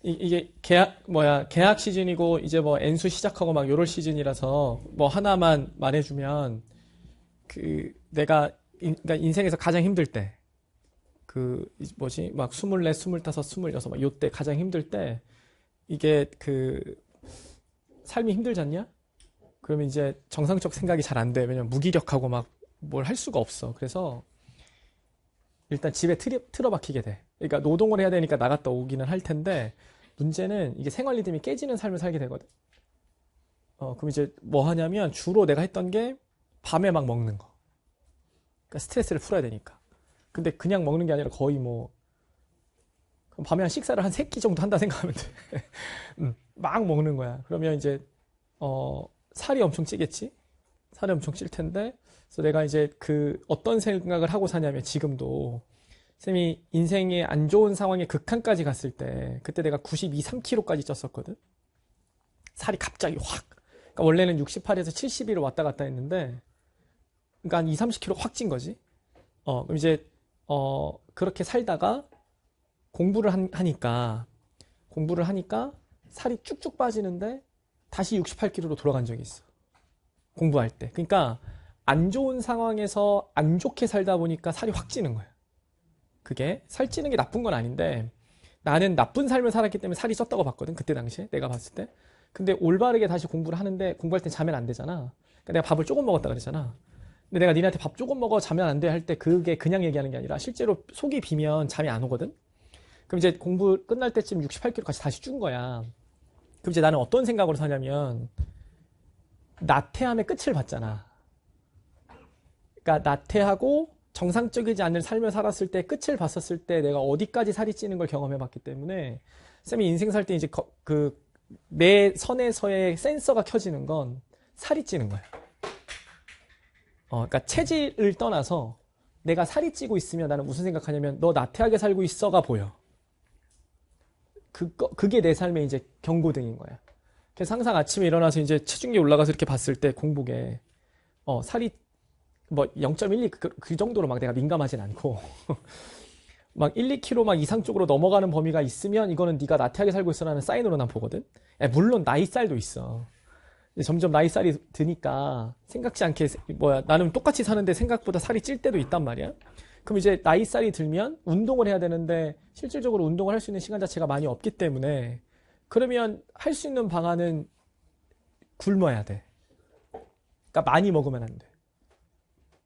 이게 계약 시즌이고 이제 뭐 엔수 시작하고 막 요럴 시즌이라서 뭐 하나만 말해주면 그 내가 그러니까 인생에서 가장 힘들 때 그 뭐지 막 24, 25, 26 막 요때 가장 힘들 때 이게 그 삶이 힘들잖냐? 그러면 이제 정상적 생각이 잘 안 돼. 왜냐면 무기력하고 막 뭘 할 수가 없어. 그래서 일단 집에 틀어박히게 돼. 그러니까 노동을 해야 되니까 나갔다 오기는 할 텐데 문제는 이게 생활 리듬이 깨지는 삶을 살게 되거든. 그럼 이제 뭐 하냐면 주로 내가 했던 게 밤에 막 먹는 거. 그러니까 스트레스를 풀어야 되니까. 근데 그냥 먹는 게 아니라 거의 뭐 그럼 밤에 한 식사를 한 3끼 정도 한다 생각하면 돼. 막 먹는 거야. 그러면 이제 살이 엄청 찌겠지? 살이 엄청 찔 텐데 그래서 내가 이제 그 어떤 생각을 하고 사냐면 지금도 쌤이 인생의 안 좋은 상황의 극한까지 갔을 때 그때 내가 92, 3kg까지 쪘었거든. 살이 갑자기 확. 그러니까 원래는 68에서 71을 왔다 갔다 했는데 그러니까 한 2, 30kg 확 찐 거지. 그럼 이제 그렇게 살다가 공부를 하니까 살이 쭉쭉 빠지는데 다시 68kg로 돌아간 적이 있어. 공부할 때. 그러니까 안 좋은 상황에서 안 좋게 살다 보니까 살이 확 찌는 거야. 그게 살찌는 게 나쁜 건 아닌데 나는 나쁜 삶을 살았기 때문에 살이 쪘다고 봤거든. 그때 당시에 내가 봤을 때. 근데 올바르게 다시 공부를 하는데 공부할 땐 자면 안 되잖아. 그러니까 내가 밥을 조금 먹었다 그랬잖아. 근데 내가 니네한테 밥 조금 먹어 자면 안 돼 할 때 그게 그냥 얘기하는 게 아니라 실제로 속이 비면 잠이 안 오거든. 그럼 이제 공부 끝날 때쯤 68kg까지 다시 준 거야. 그럼 이제 나는 어떤 생각으로 사냐면 나태함의 끝을 봤잖아. 그러니까 나태하고 정상적이지 않은 삶을 살았을 때 끝을 봤었을 때 내가 어디까지 살이 찌는 걸 경험해 봤기 때문에 쌤이 인생 살 때 이제 내 선에서의 센서가 켜지는 건 살이 찌는 거야. 그러니까 체질을 떠나서 내가 살이 찌고 있으면 나는 무슨 생각하냐면 너 나태하게 살고 있어가 보여. 그게 내 삶의 이제 경고등인 거야. 그래서 항상 아침에 일어나서 이제 체중계 올라가서 이렇게 봤을 때 공복에 살이 뭐 0.12 그 정도로 막 내가 민감하진 않고 막 1, 2kg 막 이상 쪽으로 넘어가는 범위가 있으면 이거는 네가 나태하게 살고 있어라는 사인으로 난 보거든. 물론 나이살도 있어. 점점 나이살이 드니까 생각지 않게 나는 똑같이 사는데 생각보다 살이 찔 때도 있단 말이야. 그럼 이제 나이살이 들면 운동을 해야 되는데 실질적으로 운동을 할 수 있는 시간 자체가 많이 없기 때문에 그러면 할 수 있는 방안은 굶어야 돼. 그러니까 많이 먹으면 안 돼.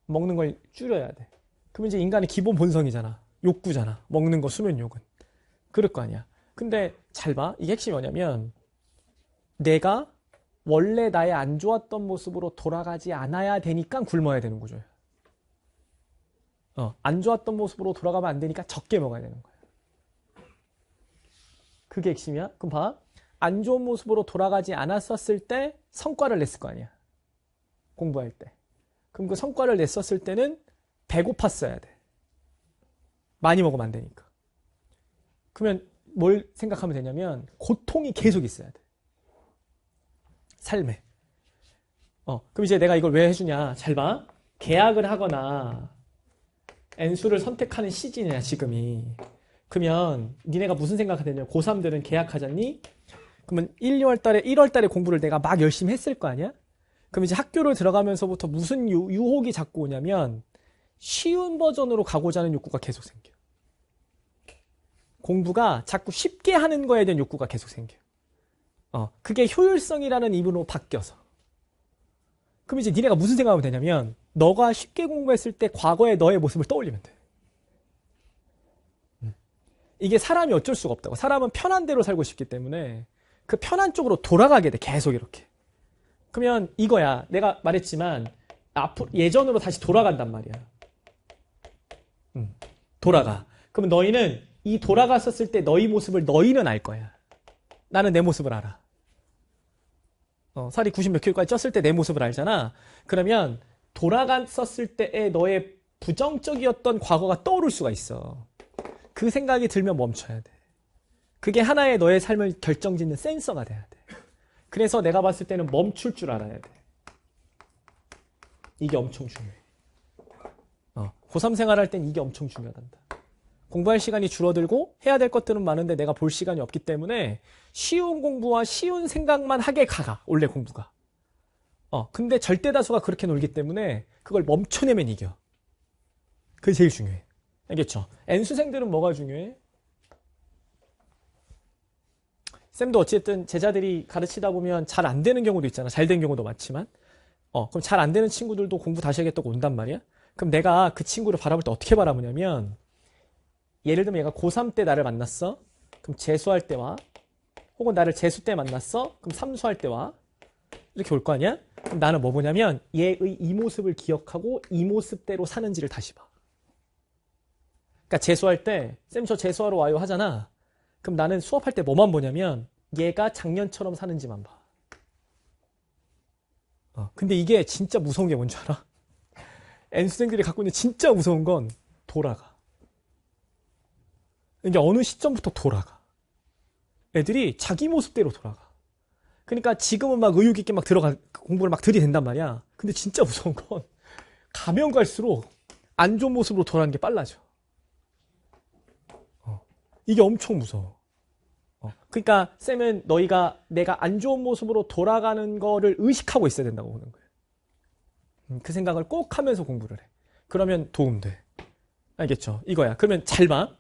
먹는 걸 줄여야 돼. 그럼 이제 인간의 기본 본성이잖아. 욕구잖아. 먹는 거, 수면 욕은. 그럴 거 아니야. 근데 잘 봐. 이게 핵심이 뭐냐면 내가 원래 나의 안 좋았던 모습으로 돌아가지 않아야 되니까 굶어야 되는 구조야. 안 좋았던 모습으로 돌아가면 안 되니까 적게 먹어야 되는 거야. 그게 핵심이야. 그럼 봐. 안 좋은 모습으로 돌아가지 않았었을 때 성과를 냈을 거 아니야. 공부할 때. 그럼 그 성과를 냈었을 때는 배고팠어야 돼. 많이 먹으면 안 되니까. 그러면 뭘 생각하면 되냐면 고통이 계속 있어야 돼. 삶에. 그럼 이제 내가 이걸 왜 해주냐. 잘 봐. 계약을 하거나 N수를 선택하는 시즌이야 지금이. 그러면 니네가 무슨 생각하냐면 고3들은 계약하잖니? 그러면 1월 달에 공부를 내가 막 열심히 했을 거 아니야? 그럼 이제 학교를 들어가면서부터 무슨 유혹이 자꾸 오냐면 쉬운 버전으로 가고자 하는 욕구가 계속 생겨. 공부가 자꾸 쉽게 하는 거에 대한 욕구가 계속 생겨. 그게 효율성이라는 이유로 바뀌어서. 그럼 이제 니네가 무슨 생각하면 되냐면 너가 쉽게 공부했을 때 과거의 너의 모습을 떠올리면 돼. 이게 사람이 어쩔 수가 없다고. 사람은 편한 대로 살고 싶기 때문에 그 편한 쪽으로 돌아가게 돼. 계속 이렇게. 그러면 이거야. 내가 말했지만 앞으로 예전으로 다시 돌아간단 말이야. 돌아가. 그러면 너희는 이 돌아갔었을 때 너희 모습을 너희는 알 거야. 나는 내 모습을 알아. 살이 90 몇 킬로까지 쪘을 때 내 모습을 알잖아. 그러면 돌아갔었을 때의 너의 부정적이었던 과거가 떠오를 수가 있어. 그 생각이 들면 멈춰야 돼. 그게 하나의 너의 삶을 결정짓는 센서가 돼야 돼. 그래서 내가 봤을 때는 멈출 줄 알아야 돼. 이게 엄청 중요해. 고3 생활할 땐 이게 엄청 중요하단다. 공부할 시간이 줄어들고 해야 될 것들은 많은데 내가 볼 시간이 없기 때문에 쉬운 공부와 쉬운 생각만 하게 가가, 원래 공부가. 근데 절대 다수가 그렇게 놀기 때문에 그걸 멈춰내면 이겨. 그게 제일 중요해. 알겠죠? N수생들은 뭐가 중요해? 쌤도 어쨌든 제자들이 가르치다 보면 잘 안 되는 경우도 있잖아. 잘 된 경우도 많지만. 그럼 잘 안 되는 친구들도 공부 다시 하겠다고 온단 말이야? 그럼 내가 그 친구를 바라볼 때 어떻게 바라보냐면, 예를 들면 얘가 고3 때 나를 만났어? 그럼 재수할 때 와. 혹은 나를 재수 때 만났어? 그럼 삼수할 때 와. 이렇게 올 거 아니야? 그럼 나는 뭐 보냐면 얘의 이 모습을 기억하고 이 모습대로 사는지를 다시 봐. 그러니까 재수할 때 쌤 저 재수하러 와요 하잖아. 그럼 나는 수업할 때 뭐만 보냐면 얘가 작년처럼 사는지만 봐. 근데 이게 진짜 무서운 게 뭔지 알아? N수생들이 갖고 있는 진짜 무서운 건 돌아가. 이게 어느 시점부터 돌아가. 애들이 자기 모습대로 돌아가. 그러니까 지금은 막 의욕 있게 막 공부를 막 들이댄단 말이야. 근데 진짜 무서운 건 가면 갈수록 안 좋은 모습으로 돌아가는 게 빨라져. 이게 엄청 무서워. 그러니까 쌤은 너희가 내가 안 좋은 모습으로 돌아가는 거를 의식하고 있어야 된다고 보는 거예요. 그 생각을 꼭 하면서 공부를 해. 그러면 도움돼. 알겠죠? 이거야. 그러면 잘 봐.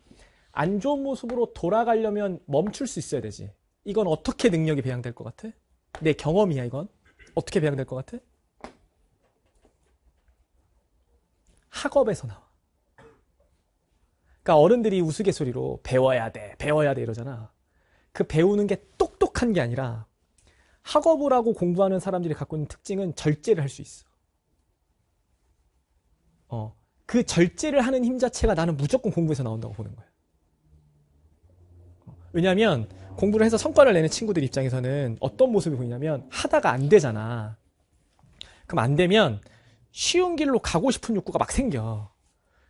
안 좋은 모습으로 돌아가려면 멈출 수 있어야 되지. 이건 어떻게 능력이 배양될 것 같아? 내 경험이야, 이건. 어떻게 배양될 것 같아? 학업에서 나와. 그러니까 어른들이 우스갯소리로 배워야 돼 이러잖아. 그 배우는 게 똑똑한 게 아니라 학업을 하고 공부하는 사람들이 갖고 있는 특징은 절제를 할 수 있어. 그 절제를 하는 힘 자체가 나는 무조건 공부에서 나온다고 보는 거야. 왜냐하면 공부를 해서 성과를 내는 친구들 입장에서는 어떤 모습이 보이냐면 하다가 안 되잖아. 그럼 안 되면 쉬운 길로 가고 싶은 욕구가 막 생겨.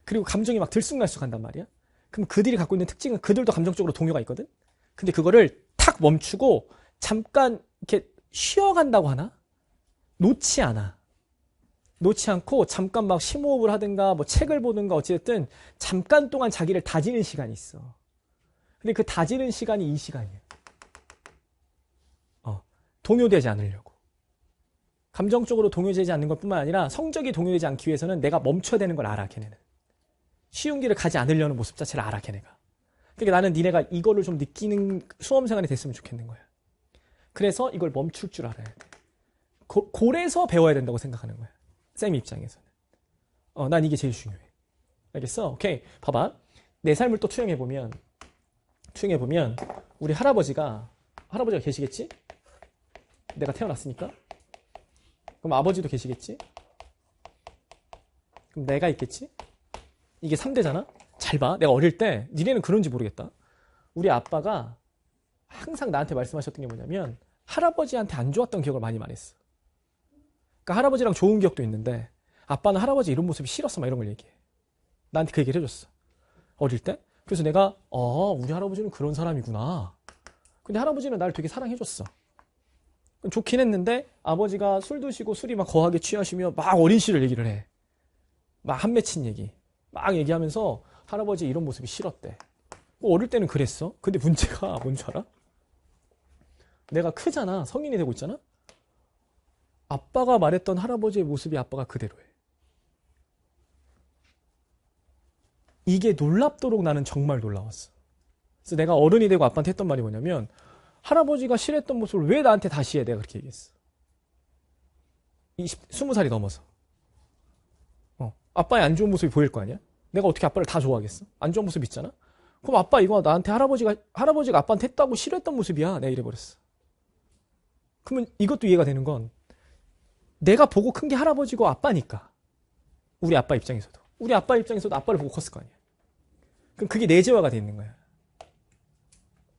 그리고 감정이 막 들쑥날쑥한단 말이야. 그럼 그들이 갖고 있는 특징은 그들도 감정적으로 동요가 있거든. 근데 그거를 탁 멈추고 잠깐 이렇게 쉬어간다고 하나? 놓지 않아. 놓지 않고 잠깐 막 심호흡을 하든가 뭐 책을 보든가 어찌됐든 잠깐 동안 자기를 다지는 시간이 있어. 근데 그 다지는 시간이 이 시간이야. 동요되지 않으려고. 감정적으로 동요되지 않는 것뿐만 아니라 성적이 동요되지 않기 위해서는 내가 멈춰야 되는 걸 알아, 걔네는. 쉬운 길을 가지 않으려는 모습 자체를 알아, 걔네가. 그러니까 나는 니네가 이거를 좀 느끼는 수험생활이 됐으면 좋겠는 거야. 그래서 이걸 멈출 줄 알아야 돼. 골에서 배워야 된다고 생각하는 거야. 쌤 입장에서는. 난 이게 제일 중요해. 알겠어? 오케이. 봐봐. 내 삶을 또 투영해보면 우리 할아버지가 계시겠지? 내가 태어났으니까. 그럼 아버지도 계시겠지? 그럼 내가 있겠지? 이게 3대잖아? 잘 봐. 내가 어릴 때 니네는 그런지 모르겠다. 우리 아빠가 항상 나한테 말씀하셨던 게 뭐냐면 할아버지한테 안 좋았던 기억을 많이 했어. 그러니까 할아버지랑 좋은 기억도 있는데 아빠는 할아버지 이런 모습이 싫었어 막 이런 걸 얘기해. 나한테 그 얘기를 해줬어. 어릴 때. 그래서 내가 우리 할아버지는 그런 사람이구나. 근데 할아버지는 나를 되게 사랑해줬어. 좋긴 했는데 아버지가 술 드시고 술이 막 거하게 취하시며 막 어린 시절 얘기를 해. 막 한 맺힌 얘기. 막 얘기하면서 할아버지 이런 모습이 싫었대. 어릴 때는 그랬어. 근데 문제가 뭔 줄 알아? 내가 크잖아. 성인이 되고 있잖아. 아빠가 말했던 할아버지의 모습이 아빠가 그대로 해. 이게 놀랍도록 나는 정말 놀라웠어. 그래서 내가 어른이 되고 아빠한테 했던 말이 뭐냐면 할아버지가 싫어했던 모습을 왜 나한테 다시 해? 내가 그렇게 얘기했어. 20살이 넘어서. 아빠의 안 좋은 모습이 보일 거 아니야? 내가 어떻게 아빠를 다 좋아하겠어? 안 좋은 모습 있잖아? 그럼 아빠 이거 나한테 할아버지가 아빠한테 했다고 싫어했던 모습이야. 내가 이래버렸어. 그러면 이것도 이해가 되는 건 내가 보고 큰 게 할아버지고 아빠니까. 우리 아빠 입장에서도. 우리 아빠 입장에서도 아빠를 보고 컸을 거 아니야. 그럼 그게 내재화가 돼 있는 거야.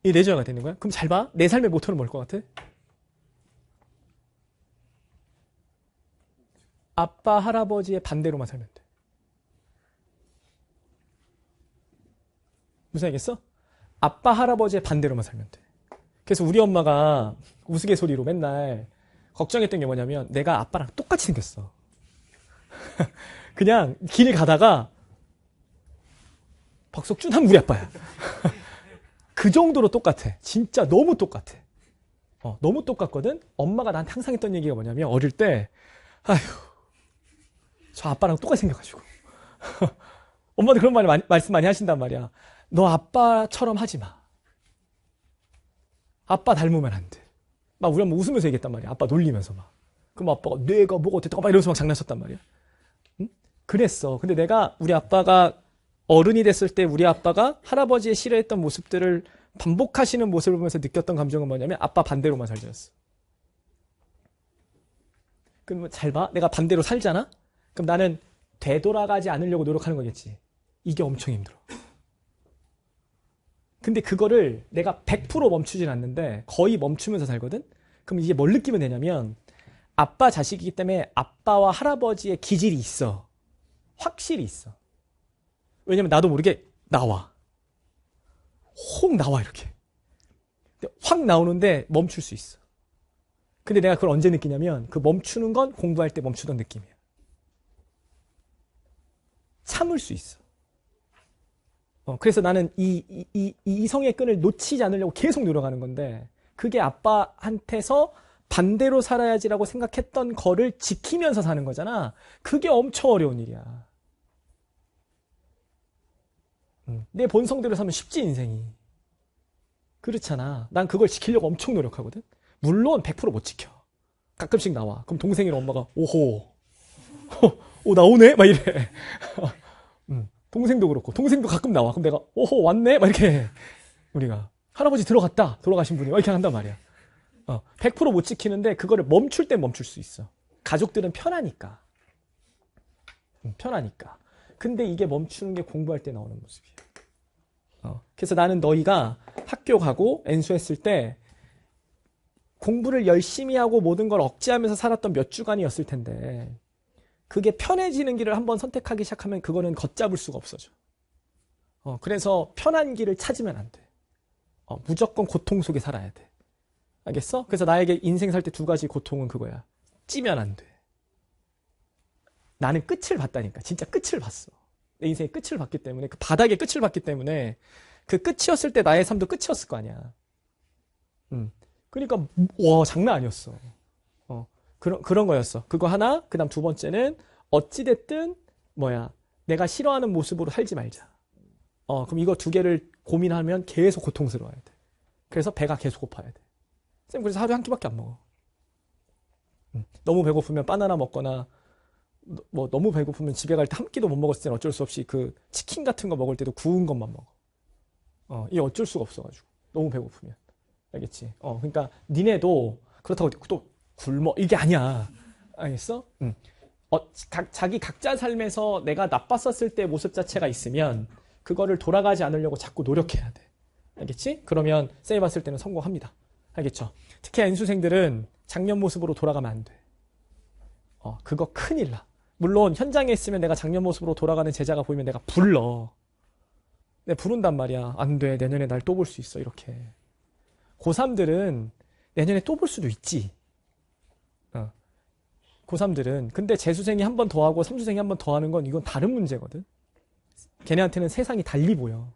이게 내재화가 되는 거야? 그럼 잘 봐. 내 삶의 모토는 뭘 것 같아? 아빠, 할아버지의 반대로만 살면 돼. 무슨 얘기겠어? 아빠, 할아버지의 반대로만 살면 돼. 그래서 우리 엄마가 우스갯소리로 맨날 걱정했던 게 뭐냐면 내가 아빠랑 똑같이 생겼어. 그냥 길 가다가 박석준 하면 우리 아빠야. 그 정도로 똑같아. 진짜 너무 똑같아. 너무 똑같거든? 엄마가 나한테 항상 했던 얘기가 뭐냐면, 어릴 때, 아휴, 저 아빠랑 똑같이 생겨가지고. 엄마도 그런 말씀 많이 하신단 말이야. 너 아빠처럼 하지 마. 아빠 닮으면 안 돼. 막 우리 엄마 웃으면서 얘기했단 말이야. 아빠 놀리면서 막. 그럼 아빠가 내가 뭐가 어땠다고 막 이러면서 막 장난쳤단 말이야. 응? 그랬어. 근데 내가 우리 아빠가 어른이 됐을 때 우리 아빠가 할아버지의 싫어했던 모습들을 반복하시는 모습을 보면서 느꼈던 감정은 뭐냐면 아빠 반대로만 살자였어. 그럼 잘 봐. 내가 반대로 살잖아? 그럼 나는 되돌아가지 않으려고 노력하는 거겠지. 이게 엄청 힘들어. 근데 그거를 내가 100% 멈추진 않는데 거의 멈추면서 살거든? 그럼 이게 뭘 느끼면 되냐면 아빠 자식이기 때문에 아빠와 할아버지의 기질이 있어. 확실히 있어. 왜냐면 나도 모르게 나와. 혹 나와 이렇게. 확 나오는데 멈출 수 있어. 근데 내가 그걸 언제 느끼냐면 그 멈추는 건 공부할 때 멈추던 느낌이야. 참을 수 있어. 그래서 나는 이 이성의 끈을 놓치지 않으려고 계속 노력하는 건데 그게 아빠한테서 반대로 살아야지라고 생각했던 거를 지키면서 사는 거잖아. 그게 엄청 어려운 일이야. 내 본성대로 사면 쉽지 인생이. 그렇잖아. 난 그걸 지키려고 엄청 노력하거든. 물론 100% 못 지켜. 가끔씩 나와. 그럼 동생이랑 엄마가 오호 나오네? 막 이래. 동생도 그렇고 동생도 가끔 나와. 그럼 내가 오호 왔네? 막 이렇게 우리가 할아버지 들어갔다. 돌아가신 분이 이렇게 한단 말이야. 100% 못 지키는데 그거를 멈출 땐 멈출 수 있어. 가족들은 편하니까. 편하니까. 근데 이게 멈추는 게 공부할 때 나오는 모습이야. 그래서 나는 너희가 학교 가고 엔수했을 때 공부를 열심히 하고 모든 걸 억제하면서 살았던 몇 주간이었을 텐데 그게 편해지는 길을 한번 선택하기 시작하면 그거는 걷잡을 수가 없어져. 그래서 편한 길을 찾으면 안 돼. 무조건 고통 속에 살아야 돼. 알겠어? 그래서 나에게 인생 살 때 두 가지 고통은 그거야. 찌면 안 돼. 나는 끝을 봤다니까. 진짜 끝을 봤어. 내 인생의 끝을 봤기 때문에 그 바닥의 끝을 봤기 때문에 그 끝이었을 때 나의 삶도 끝이었을 거 아니야. 그러니까 와 장난 아니었어. 그런 거였어. 그거 하나. 그다음 두 번째는 어찌됐든 내가 싫어하는 모습으로 살지 말자. 그럼 이거 두 개를 고민하면 계속 고통스러워야 돼. 그래서 배가 계속 고파야 돼. 쌤 그래서 하루에 한 끼밖에 안 먹어. 너무 배고프면 바나나 먹거나 너무 배고프면 집에 갈 때 한 끼도 못 먹었을 때는 어쩔 수 없이 그 치킨 같은 거 먹을 때도 구운 것만 먹어. 이게 어쩔 수가 없어가지고 너무 배고프면. 알겠지? 그러니까 니네도 그렇다고 또 굶어 이게 아니야. 알겠어? 자기 각자 삶에서 내가 나빴었을 때 모습 자체가 있으면 그거를 돌아가지 않으려고 자꾸 노력해야 돼. 알겠지? 그러면 쌤이 봤을 때는 성공합니다. 알겠죠? 특히 N수생들은 작년 모습으로 돌아가면 안 돼. 그거 큰일 나. 물론 현장에 있으면 내가 작년 모습으로 돌아가는 제자가 보이면 내가 불러. 내가 부른단 말이야. 안 돼. 내년에 날 또 볼 수 있어. 이렇게. 고3들은 내년에 또 볼 수도 있지. 고3들은. 근데 재수생이 한 번 더 하고 삼수생이 한 번 더 하는 건 이건 다른 문제거든. 걔네한테는 세상이 달리 보여.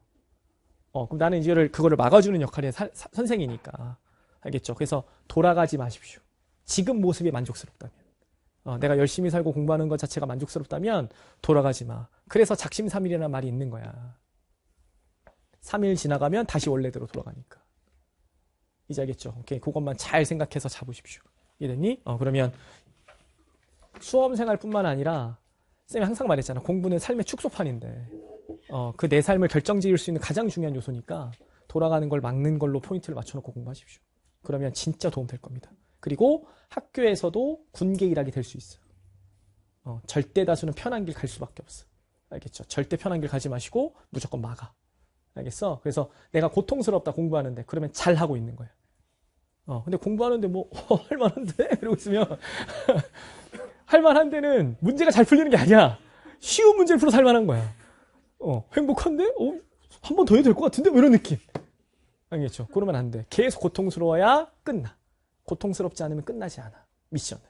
그럼 나는 그거를 막아주는 역할이 선생이니까. 알겠죠? 그래서 돌아가지 마십시오. 지금 모습이 만족스럽다면. 내가 열심히 살고 공부하는 것 자체가 만족스럽다면 돌아가지 마. 그래서 작심삼일이라는 말이 있는 거야. 3일 지나가면 다시 원래대로 돌아가니까. 이제 알겠죠? 오케이. 그것만 잘 생각해서 잡으십시오. 이해됐니? 그러면 수험생활뿐만 아니라 쌤이 항상 말했잖아. 공부는 삶의 축소판인데 그 내 삶을 결정지을 수 있는 가장 중요한 요소니까 돌아가는 걸 막는 걸로 포인트를 맞춰놓고 공부하십시오. 그러면 진짜 도움 될 겁니다. 그리고 학교에서도 군계 일학이 될 수 있어요. 절대 다수는 편한 길 갈 수밖에 없어. 알겠죠? 절대 편한 길 가지 마시고 무조건 막아. 알겠어? 그래서 내가 고통스럽다 공부하는데 그러면 잘 하고 있는 거야. 근데 공부하는데 할만한데? 이러고 있으면 할만한데는 문제가 잘 풀리는 게 아니야. 쉬운 문제를 풀어서 할만한 거야. 행복한데? 한 번 더 해도 될 것 같은데? 뭐 이런 느낌. 알겠죠? 그러면 안 돼. 계속 고통스러워야 끝나. 고통스럽지 않으면 끝나지 않아. 미션은.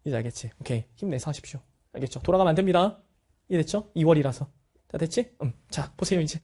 이제 알겠지? 오케이. 힘내서 하십시오. 알겠죠? 돌아가면 안 됩니다. 이해됐죠? 2월이라서. 다 됐지? 자, 보세요, 이제.